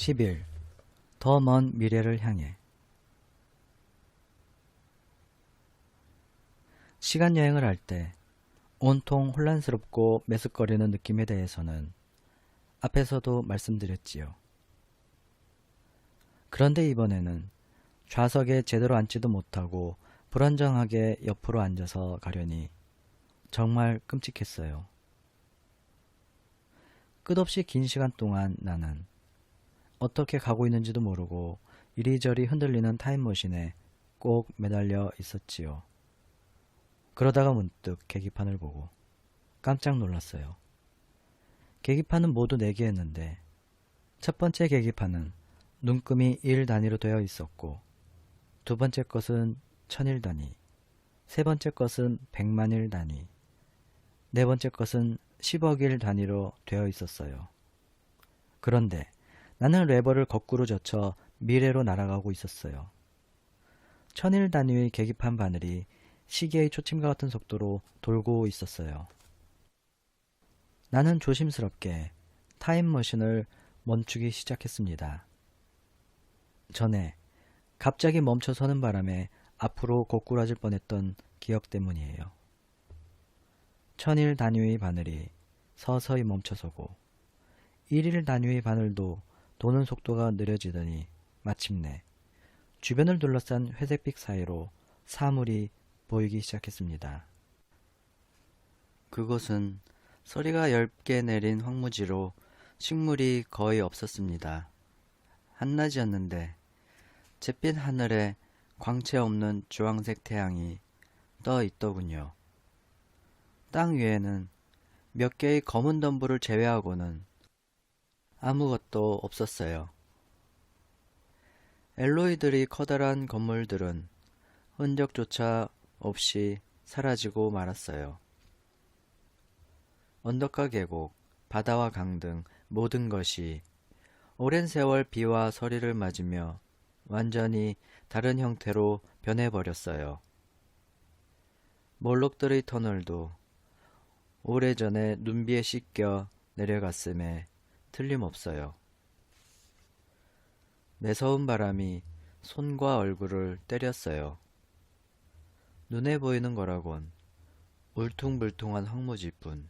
10일 더 먼 미래를 향해 시간여행을 할 때 온통 혼란스럽고 메스꺼리는 느낌에 대해서는 앞에서도 말씀드렸지요. 그런데 이번에는 좌석에 제대로 앉지도 못하고 불안정하게 옆으로 앉아서 가려니 정말 끔찍했어요. 끝없이 긴 시간 동안 나는 어떻게 가고 있는지도 모르고 이리저리 흔들리는 타임머신에 꼭 매달려 있었지요. 그러다가 문득 계기판을 보고 깜짝 놀랐어요. 계기판은 모두 4개였는데 첫 번째 계기판은 눈금이 1 단위로 되어 있었고, 두 번째 것은 1000일 단위, 세 번째 것은 100만일 단위, 네 번째 것은 10억일 단위로 되어 있었어요. 그런데 나는 레버를 거꾸로 젖혀 미래로 날아가고 있었어요. 1000일 단위의 계기판 바늘이 시계의 초침과 같은 속도로 돌고 있었어요. 나는 조심스럽게 타임머신을 멈추기 시작했습니다. 전에 갑자기 멈춰서는 바람에 앞으로 고꾸라질 뻔했던 기억 때문이에요. 1000일 단위의 바늘이 서서히 멈춰서고 1일 단위의 바늘도 도는 속도가 느려지더니 마침내 주변을 둘러싼 회색빛 사이로 사물이 보이기 시작했습니다. 그곳은 서리가 얇게 내린 황무지로 식물이 거의 없었습니다. 한낮이었는데 잿빛 하늘에 광채 없는 주황색 태양이 떠 있더군요. 땅 위에는 몇 개의 검은 덤불을 제외하고는 아무것도 없었어요. 엘로이들의 커다란 건물들은 흔적조차 없이 사라지고 말았어요. 언덕과 계곡, 바다와 강 등 모든 것이 오랜 세월 비와 서리를 맞으며 완전히 다른 형태로 변해버렸어요. 몰록들의 터널도 오래전에 눈비에 씻겨 내려갔음에 틀림없어요. 매서운 바람이 손과 얼굴을 때렸어요. 눈에 보이는 거라곤 울퉁불퉁한 황무지뿐.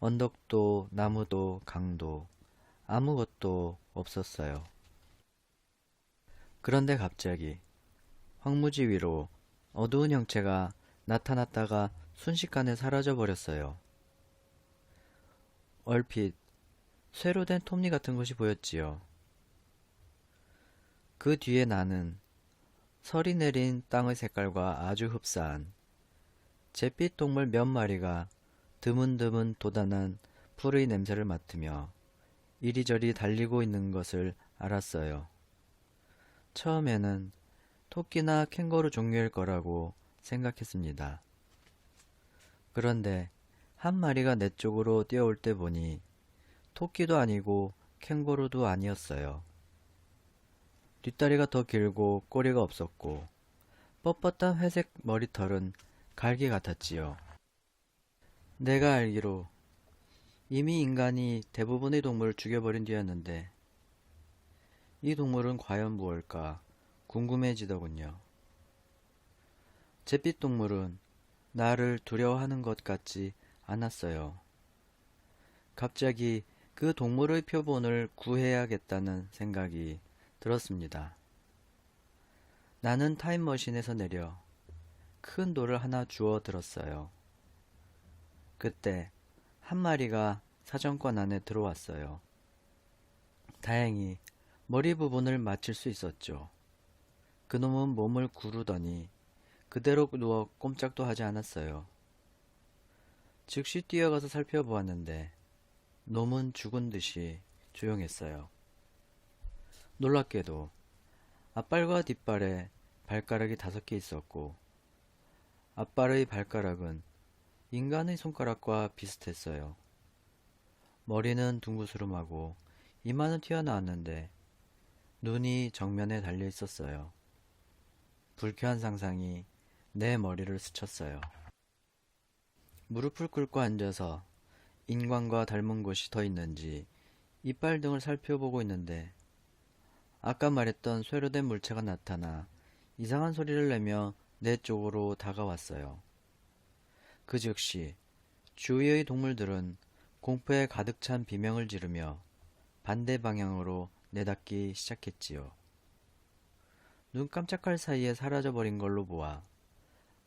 언덕도 나무도 강도 아무것도 없었어요. 그런데 갑자기 황무지 위로 어두운 형체가 나타났다가 순식간에 사라져 버렸어요. 얼핏 쇠로 된 톱니 같은 것이 보였지요. 그 뒤에 나는 서리 내린 땅의 색깔과 아주 흡사한 잿빛 동물 몇 마리가 드문드문 돋아난 풀의 냄새를 맡으며 이리저리 달리고 있는 것을 알았어요. 처음에는 토끼나 캥거루 종류일 거라고 생각했습니다. 그런데 한 마리가 내 쪽으로 뛰어올 때 보니 토끼도 아니고 캥거루도 아니었어요. 뒷다리가 더 길고 꼬리가 없었고 뻣뻣한 회색 머리털은 갈기 같았지요. 내가 알기로 이미 인간이 대부분의 동물을 죽여버린 뒤였는데 이 동물은 과연 무엇일까 궁금해지더군요. 잿빛 동물은 나를 두려워하는 것 같지 않았어요. 갑자기 그 동물의 표본을 구해야겠다는 생각이 들었습니다. 나는 타임머신에서 내려 큰 돌을 하나 주워 들었어요. 그때 한 마리가 사정권 안에 들어왔어요. 다행히 머리 부분을 맞출 수 있었죠. 그놈은 몸을 구르더니 그대로 누워 꼼짝도 하지 않았어요. 즉시 뛰어가서 살펴보았는데 놈은 죽은 듯이 조용했어요. 놀랍게도 앞발과 뒷발에 발가락이 5개 있었고 앞발의 발가락은 인간의 손가락과 비슷했어요. 머리는 둥그스름하고 이마는 튀어나왔는데 눈이 정면에 달려 있었어요. 불쾌한 상상이 내 머리를 스쳤어요. 무릎을 꿇고 앉아서 인간과 닮은 곳이 더 있는지 이빨 등을 살펴보고 있는데 아까 말했던 쇠로된 물체가 나타나 이상한 소리를 내며 내 쪽으로 다가왔어요. 그 즉시 주위의 동물들은 공포에 가득 찬 비명을 지르며 반대 방향으로 내닫기 시작했지요. 눈 깜짝할 사이에 사라져버린 걸로 보아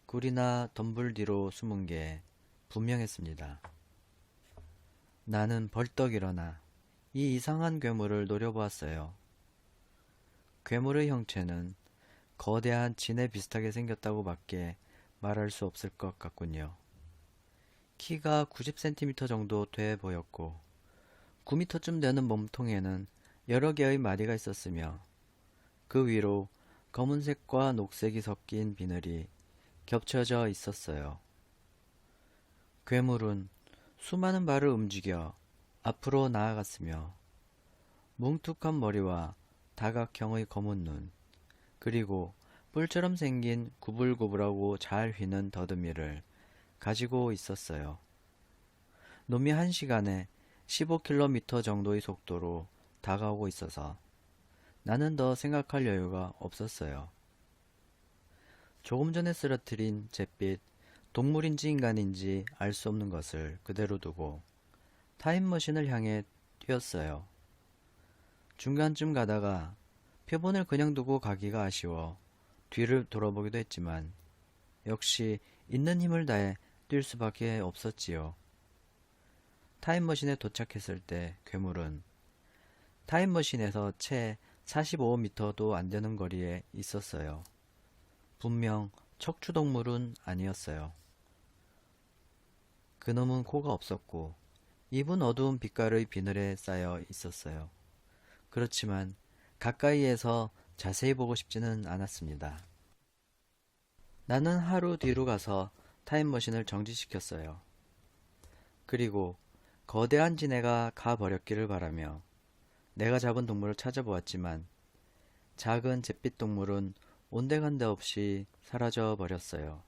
굴이나 덤불 뒤로 숨은 게 분명했습니다. 나는 벌떡 일어나 이 이상한 괴물을 노려보았어요. 괴물의 형체는 거대한 진에 비슷하게 생겼다고 밖에 말할 수 없을 것 같군요. 키가 90cm 정도 돼 보였고 9m쯤 되는 몸통에는 여러 개의 마디가 있었으며 그 위로 검은색과 녹색이 섞인 비늘이 겹쳐져 있었어요. 괴물은 수많은 발을 움직여 앞으로 나아갔으며 뭉툭한 머리와 다각형의 검은 눈, 그리고 뿔처럼 생긴 구불구불하고 잘 휘는 더듬이를 가지고 있었어요. 놈이 1시간에 15km 정도의 속도로 다가오고 있어서 나는 더 생각할 여유가 없었어요. 조금 전에 쓰러뜨린 잿빛, 동물인지 인간인지 알 수 없는 것을 그대로 두고 타임머신을 향해 뛰었어요. 중간쯤 가다가 표본을 그냥 두고 가기가 아쉬워 뒤를 돌아보기도 했지만 역시 있는 힘을 다해 뛸 수밖에 없었지요. 타임머신에 도착했을 때 괴물은 타임머신에서 채 45m도 안 되는 거리에 있었어요. 분명 척추동물은 아니었어요. 그놈은 코가 없었고 입은 어두운 빛깔의 비늘에 쌓여 있었어요. 그렇지만 가까이에서 자세히 보고 싶지는 않았습니다. 나는 하루 뒤로 가서 타임머신을 정지시켰어요. 그리고 거대한 지네가 가버렸기를 바라며 내가 잡은 동물을 찾아보았지만 작은 잿빛 동물은 온데간데 없이 사라져 버렸어요.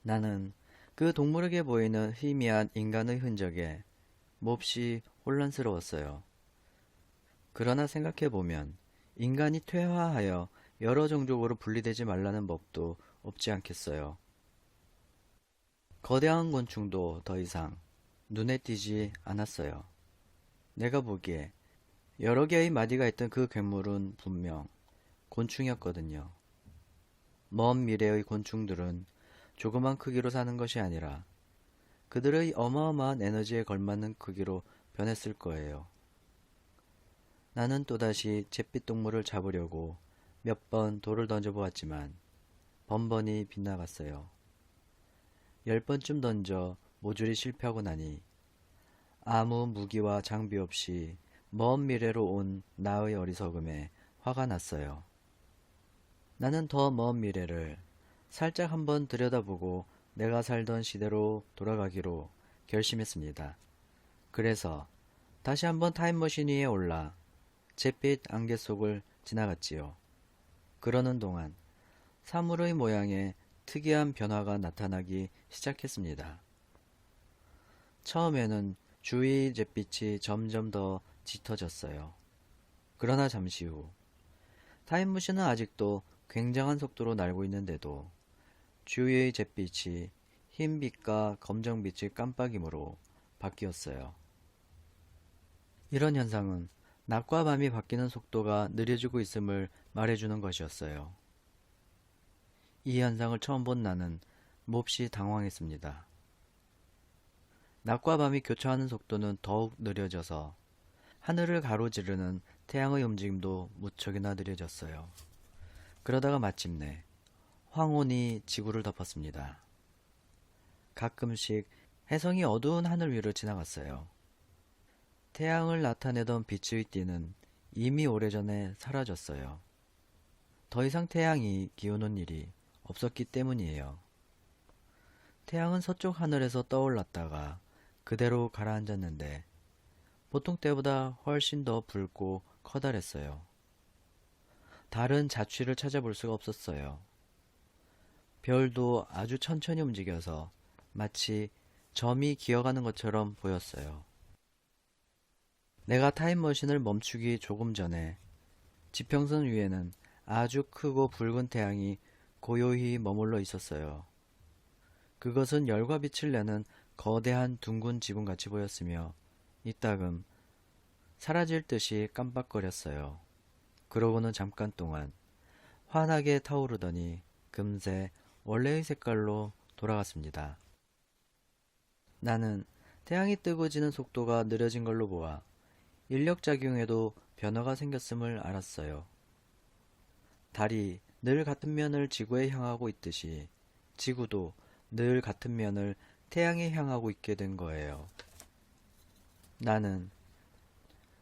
나는 그 동물에게 보이는 희미한 인간의 흔적에 몹시 혼란스러웠어요. 그러나 생각해보면 인간이 퇴화하여 여러 종족으로 분리되지 말라는 법도 없지 않겠어요. 거대한 곤충도 더 이상 눈에 띄지 않았어요. 내가 보기에 여러 개의 마디가 있던 그 괴물은 분명 곤충이었거든요. 먼 미래의 곤충들은 조그만 크기로 사는 것이 아니라 그들의 어마어마한 에너지에 걸맞는 크기로 변했을 거예요. 나는 또다시 잿빛 동물을 잡으려고 몇 번 돌을 던져보았지만 번번이 빗나갔어요. 10번쯤 던져 모조리 실패하고 나니 아무 무기와 장비 없이 먼 미래로 온 나의 어리석음에 화가 났어요. 나는 더 먼 미래를 살짝 한번 들여다보고 내가 살던 시대로 돌아가기로 결심했습니다. 그래서 다시 한번 타임머신 위에 올라 잿빛 안개 속을 지나갔지요. 그러는 동안 사물의 모양에 특이한 변화가 나타나기 시작했습니다. 처음에는 주위 잿빛이 점점 더 짙어졌어요. 그러나 잠시 후 타임머신은 아직도 굉장한 속도로 날고 있는데도 주위의 잿빛이 흰빛과 검정빛의 깜빡임으로 바뀌었어요. 이런 현상은 낮과 밤이 바뀌는 속도가 느려지고 있음을 말해주는 것이었어요. 이 현상을 처음 본 나는 몹시 당황했습니다. 낮과 밤이 교차하는 속도는 더욱 느려져서 하늘을 가로지르는 태양의 움직임도 무척이나 느려졌어요. 그러다가 마침내 황혼이 지구를 덮었습니다. 가끔씩 혜성이 어두운 하늘 위로 지나갔어요. 태양을 나타내던 빛의 띠는 이미 오래전에 사라졌어요. 더 이상 태양이 기우는 일이 없었기 때문이에요. 태양은 서쪽 하늘에서 떠올랐다가 그대로 가라앉았는데 보통 때보다 훨씬 더 붉고 커다랬어요. 달은 자취를 찾아볼 수가 없었어요. 별도 아주 천천히 움직여서 마치 점이 기어가는 것처럼 보였어요. 내가 타임머신을 멈추기 조금 전에 지평선 위에는 아주 크고 붉은 태양이 고요히 머물러 있었어요. 그것은 열과 빛을 내는 거대한 둥근 지붕같이 보였으며 이따금 사라질 듯이 깜빡거렸어요. 그러고는 잠깐 동안 환하게 타오르더니 금세 원래의 색깔로 돌아갔습니다. 나는 태양이 뜨고 지는 속도가 느려진 걸로 보아 인력작용에도 변화가 생겼음을 알았어요. 달이 늘 같은 면을 지구에 향하고 있듯이 지구도 늘 같은 면을 태양에 향하고 있게 된 거예요. 나는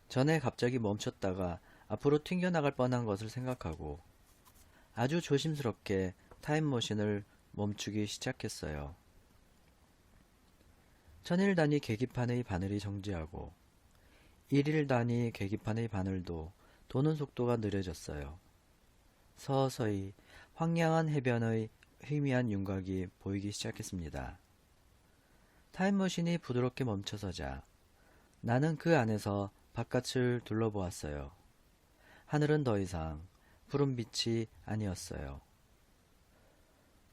전에 갑자기 멈췄다가 앞으로 튕겨나갈 뻔한 것을 생각하고 아주 조심스럽게 타임머신을 멈추기 시작했어요. 천일 단위 계기판의 바늘이 정지하고 일일 단위 계기판의 바늘도 도는 속도가 느려졌어요. 서서히 황량한 해변의 희미한 윤곽이 보이기 시작했습니다. 타임머신이 부드럽게 멈춰서자 나는 그 안에서 바깥을 둘러보았어요. 하늘은 더 이상 푸른빛이 아니었어요.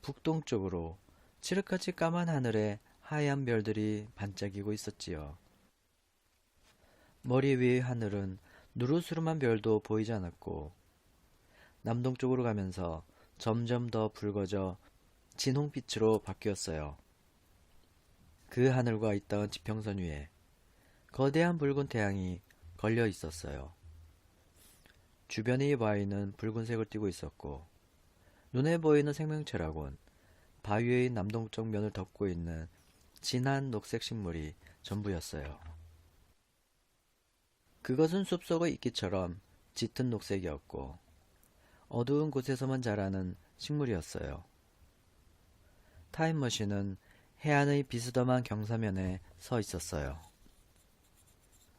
북동쪽으로 칠흑같이 까만 하늘에 하얀 별들이 반짝이고 있었지요. 머리 위의 하늘은 누르스름한 별도 보이지 않았고 남동쪽으로 가면서 점점 더 붉어져 진홍빛으로 바뀌었어요. 그 하늘과 있던 지평선 위에 거대한 붉은 태양이 걸려 있었어요. 주변의 바위는 붉은색을 띠고 있었고 눈에 보이는 생명체라곤 바위의 남동쪽 면을 덮고 있는 진한 녹색 식물이 전부였어요. 그것은 숲속의 이끼처럼 짙은 녹색이었고 어두운 곳에서만 자라는 식물이었어요. 타임머신은 해안의 비스듬한 경사면에 서 있었어요.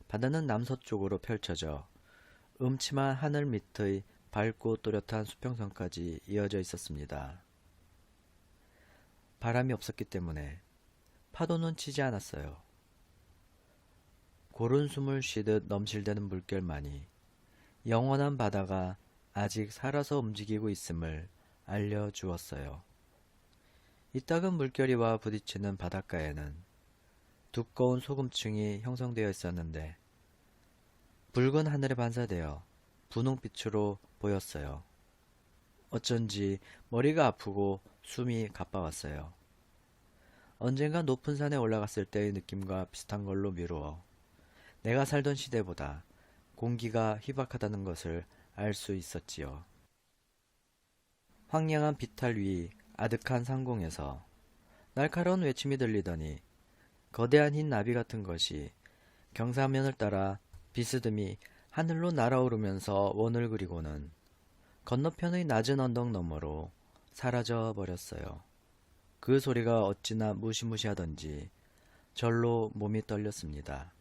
바다는 남서쪽으로 펼쳐져 음침한 하늘 밑의 밝고 또렷한 수평선까지 이어져 있었습니다. 바람이 없었기 때문에 파도는 치지 않았어요. 고른 숨을 쉬듯 넘실대는 물결만이 영원한 바다가 아직 살아서 움직이고 있음을 알려주었어요. 이따금 물결이와 부딪히는 바닷가에는 두꺼운 소금층이 형성되어 있었는데 붉은 하늘에 반사되어 분홍빛으로 보였어요. 어쩐지 머리가 아프고 숨이 가빠왔어요. 언젠가 높은 산에 올라갔을 때의 느낌과 비슷한 걸로 미루어 내가 살던 시대보다 공기가 희박하다는 것을 알 수 있었지요. 황량한 비탈 위 아득한 상공에서 날카로운 외침이 들리더니 거대한 흰 나비 같은 것이 경사면을 따라 비스듬히 하늘로 날아오르면서 원을 그리고는 건너편의 낮은 언덕 너머로 사라져 버렸어요. 그 소리가 어찌나 무시무시하던지 절로 몸이 떨렸습니다.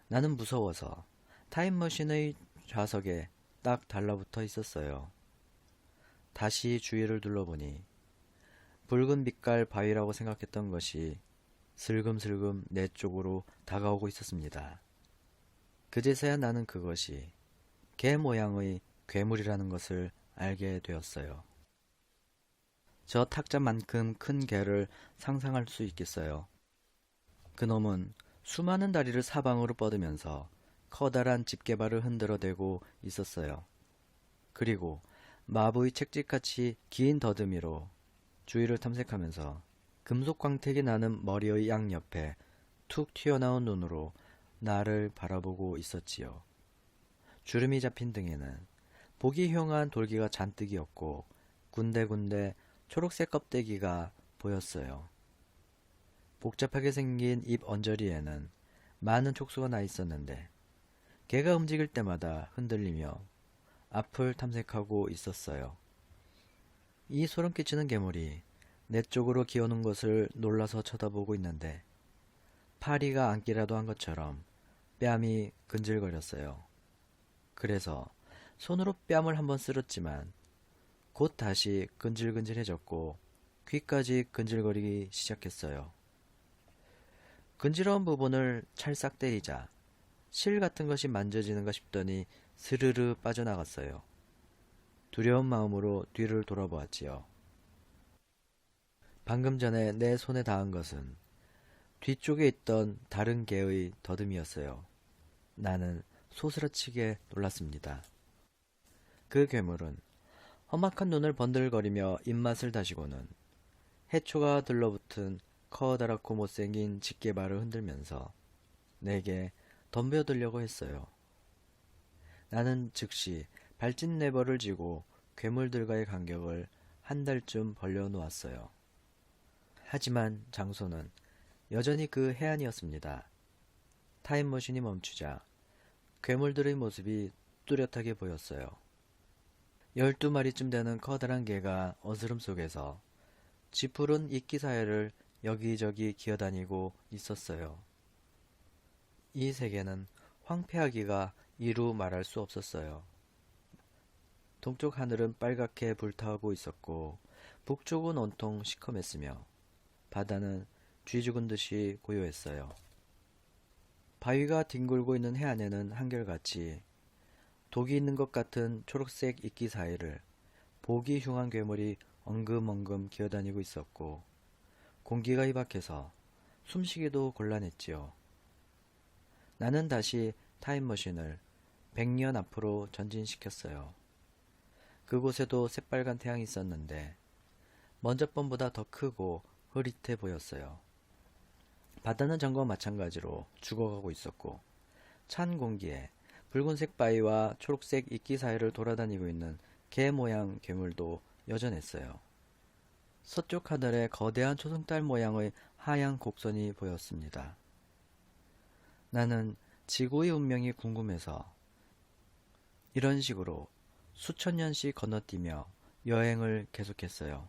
나는 무서워서 타임머신의 좌석에 딱 달라붙어 있었어요. 다시 주위를 둘러보니 붉은 빛깔 바위라고 생각했던 것이 슬금슬금 내 쪽으로 다가오고 있었습니다. 그제서야 나는 그것이 개 모양의 괴물이라는 것을 알게 되었어요. 저 탁자만큼 큰 개를 상상할 수 있겠어요. 그놈은 수많은 다리를 사방으로 뻗으면서 커다란 집게발을 흔들어대고 있었어요. 그리고 마부의 책짓같이 긴 더듬이로 주위를 탐색하면서 금속 광택이 나는 머리의 양옆에 툭 튀어나온 눈으로 나를 바라보고 있었지요. 주름이 잡힌 등에는 보기 흉한 돌기가 잔뜩이었고 군데군데 초록색 껍데기가 보였어요. 복잡하게 생긴 입 언저리에는 많은 촉수가 나 있었는데 개가 움직일 때마다 흔들리며 앞을 탐색하고 있었어요. 이 소름 끼치는 괴물이 내 쪽으로 기어오는 것을 놀라서 쳐다보고 있는데 파리가 앉기라도 한 것처럼 뺨이 근질거렸어요. 그래서 손으로 뺨을 한번 쓸었지만 곧 다시 근질근질해졌고 귀까지 근질거리기 시작했어요. 근지러운 부분을 찰싹 때리자 실 같은 것이 만져지는가 싶더니 스르르 빠져나갔어요. 두려운 마음으로 뒤를 돌아보았지요. 방금 전에 내 손에 닿은 것은 뒤쪽에 있던 다른 개의 더듬이였어요. 나는 소스라치게 놀랐습니다. 그 괴물은 험악한 눈을 번들거리며 입맛을 다시고는 해초가 들러붙은 커다랗고 못생긴 집게발을 흔들면서 내게 덤벼들려고 했어요. 나는 즉시 발진 레버를 쥐고 괴물들과의 간격을 한 달쯤 벌려놓았어요. 하지만 장소는 여전히 그 해안이었습니다. 타임머신이 멈추자 괴물들의 모습이 뚜렷하게 보였어요. 12마리쯤 되는 커다란 개가 어스름 속에서 쥐푸른 이끼 사이를 여기저기 기어다니고 있었어요. 이 세계는 황폐하기가 이루 말할 수 없었어요. 동쪽 하늘은 빨갛게 불타오고 있었고 북쪽은 온통 시커맸으며 바다는 쥐 죽은 듯이 고요했어요. 바위가 뒹굴고 있는 해안에는 한결같이 독이 있는 것 같은 초록색 이끼 사이를 보기 흉한 괴물이 엉금엉금 기어다니고 있었고 공기가 희박해서 숨쉬기도 곤란했지요. 나는 다시 타임머신을 100년 앞으로 전진시켰어요. 그곳에도 새빨간 태양이 있었는데 먼저 번보다 더 크고 흐릿해 보였어요. 바다는 전과 마찬가지로 죽어가고 있었고 찬 공기에 붉은색 바위와 초록색 이끼 사이를 돌아다니고 있는 개 모양 괴물도 여전했어요. 서쪽 하늘에 거대한 초승달 모양의 하얀 곡선이 보였습니다. 나는 지구의 운명이 궁금해서 이런 식으로 수천 년씩 건너뛰며 여행을 계속했어요.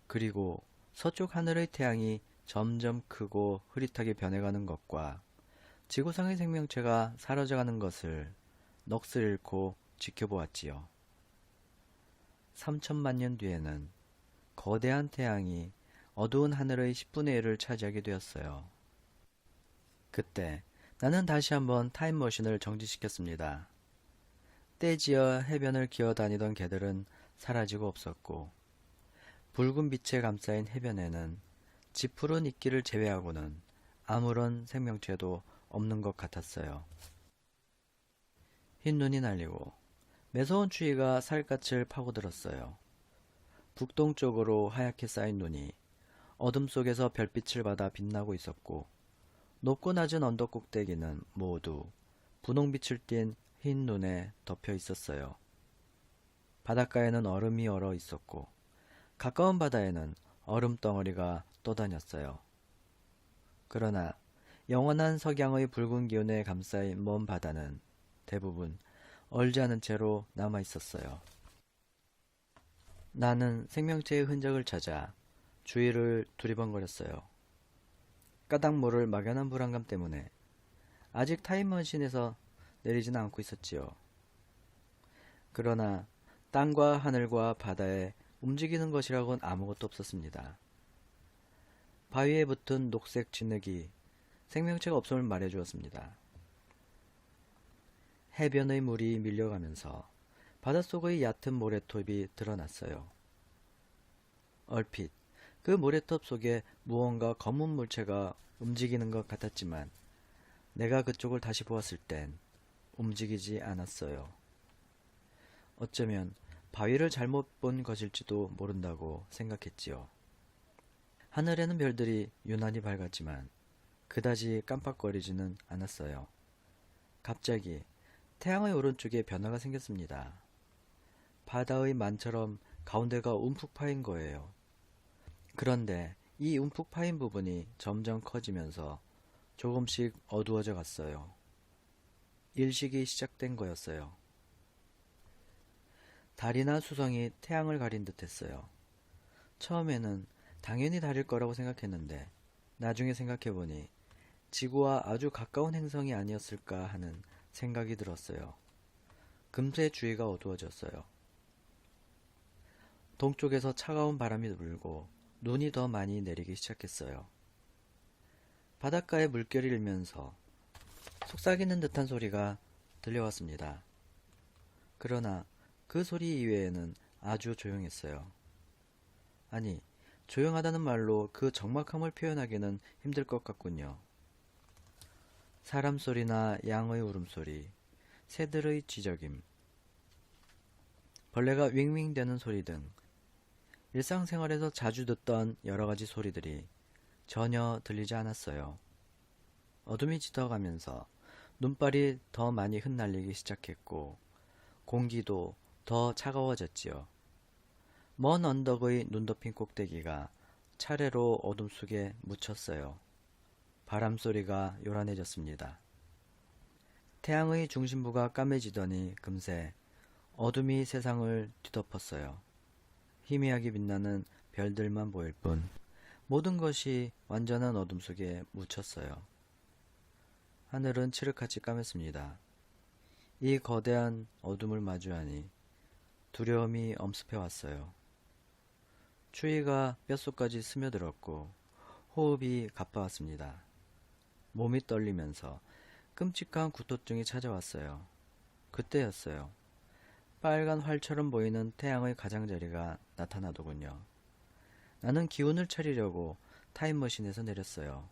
그리고 서쪽 하늘의 태양이 점점 크고 흐릿하게 변해가는 것과 지구상의 생명체가 사라져가는 것을 넋을 잃고 지켜보았지요. 3천만 년 뒤에는 거대한 태양이 어두운 하늘의 10분의 1을 차지하게 되었어요. 그때 나는 다시 한번 타임머신을 정지시켰습니다. 떼지어 해변을 기어다니던 개들은 사라지고 없었고 붉은 빛에 감싸인 해변에는 짙푸른 이끼를 제외하고는 아무런 생명체도 없는 것 같았어요. 흰 눈이 날리고 매서운 추위가 살갗을 파고들었어요. 북동쪽으로 하얗게 쌓인 눈이 어둠 속에서 별빛을 받아 빛나고 있었고 높고 낮은 언덕 꼭대기는 모두 분홍빛을 띤 흰 눈에 덮여 있었어요. 바닷가에는 얼음이 얼어 있었고 가까운 바다에는 얼음 덩어리가 떠다녔어요. 그러나 영원한 석양의 붉은 기운에 감싸인 먼 바다는 대부분 얼지 않은 채로 남아 있었어요. 나는 생명체의 흔적을 찾아 주위를 두리번거렸어요. 까닭 모를 막연한 불안감 때문에 아직 타임머신에서 내리지는 않고 있었지요. 그러나 땅과 하늘과 바다에 움직이는 것이라곤 아무것도 없었습니다. 바위에 붙은 녹색 진흙이 생명체가 없음을 말해주었습니다. 해변의 물이 밀려가면서 바닷속의 얕은 모래톱이 드러났어요. 얼핏 그 모래톱 속에 무언가 검은 물체가 움직이는 것 같았지만 내가 그쪽을 다시 보았을 땐 움직이지 않았어요. 어쩌면 바위를 잘못 본 것일지도 모른다고 생각했지요. 하늘에는 별들이 유난히 밝았지만 그다지 깜빡거리지는 않았어요. 갑자기 태양의 오른쪽에 변화가 생겼습니다. 바다의 만처럼 가운데가 움푹 파인 거예요. 그런데 이 움푹 파인 부분이 점점 커지면서 조금씩 어두워져 갔어요. 일식이 시작된 거였어요. 달이나 수성이 태양을 가린 듯 했어요. 처음에는 당연히 달일 거라고 생각했는데 나중에 생각해보니 지구와 아주 가까운 행성이 아니었을까 하는 생각이 들었어요. 금세 주위가 어두워졌어요. 동쪽에서 차가운 바람이 불고 눈이 더 많이 내리기 시작했어요. 바닷가에 물결이 일면서 속삭이는 듯한 소리가 들려왔습니다. 그러나 그 소리 이외에는 아주 조용했어요. 아니, 조용하다는 말로 그 적막함을 표현하기는 힘들 것 같군요. 사람 소리나 양의 울음소리, 새들의 쥐저김, 벌레가 윙윙대는 소리 등 일상생활에서 자주 듣던 여러 가지 소리들이 전혀 들리지 않았어요. 어둠이 짙어가면서 눈발이 더 많이 흩날리기 시작했고 공기도 더 차가워졌지요. 먼 언덕의 눈 덮인 꼭대기가 차례로 어둠 속에 묻혔어요. 바람 소리가 요란해졌습니다. 태양의 중심부가 까매지더니 금세 어둠이 세상을 뒤덮었어요. 희미하게 빛나는 별들만 보일 뿐 모든 것이 완전한 어둠 속에 묻혔어요. 하늘은 칠흑같이 까맸습니다. 이 거대한 어둠을 마주하니 두려움이 엄습해 왔어요. 추위가 뼛속까지 스며들었고 호흡이 가빠왔습니다. 몸이 떨리면서 끔찍한 구토증이 찾아왔어요. 그때였어요. 빨간 활처럼 보이는 태양의 가장자리가 나타나더군요. 나는 기운을 차리려고 타임머신에서 내렸어요.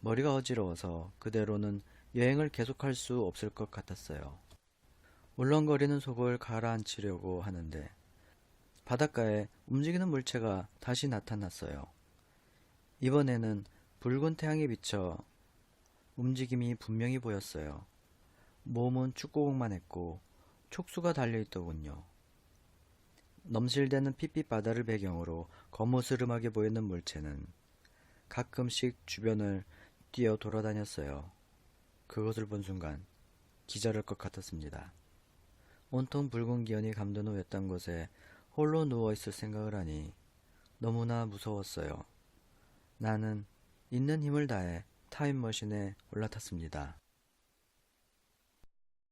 머리가 어지러워서 그대로는 여행을 계속할 수 없을 것 같았어요. 울렁거리는 속을 가라앉히려고 하는데 바닷가에 움직이는 물체가 다시 나타났어요. 이번에는 붉은 태양이 비쳐 움직임이 분명히 보였어요. 몸은 축구공만 했고 촉수가 달려있더군요. 넘실대는 핏빛 바다를 배경으로 거무스름하게 보이는 물체는 가끔씩 주변을 뛰어 돌아다녔어요. 그것을 본 순간 기절할 것 같았습니다. 온통 붉은 기운이 감도는 외딴 곳에 홀로 누워있을 생각을 하니 너무나 무서웠어요. 나는 있는 힘을 다해 타임머신에 올라탔습니다.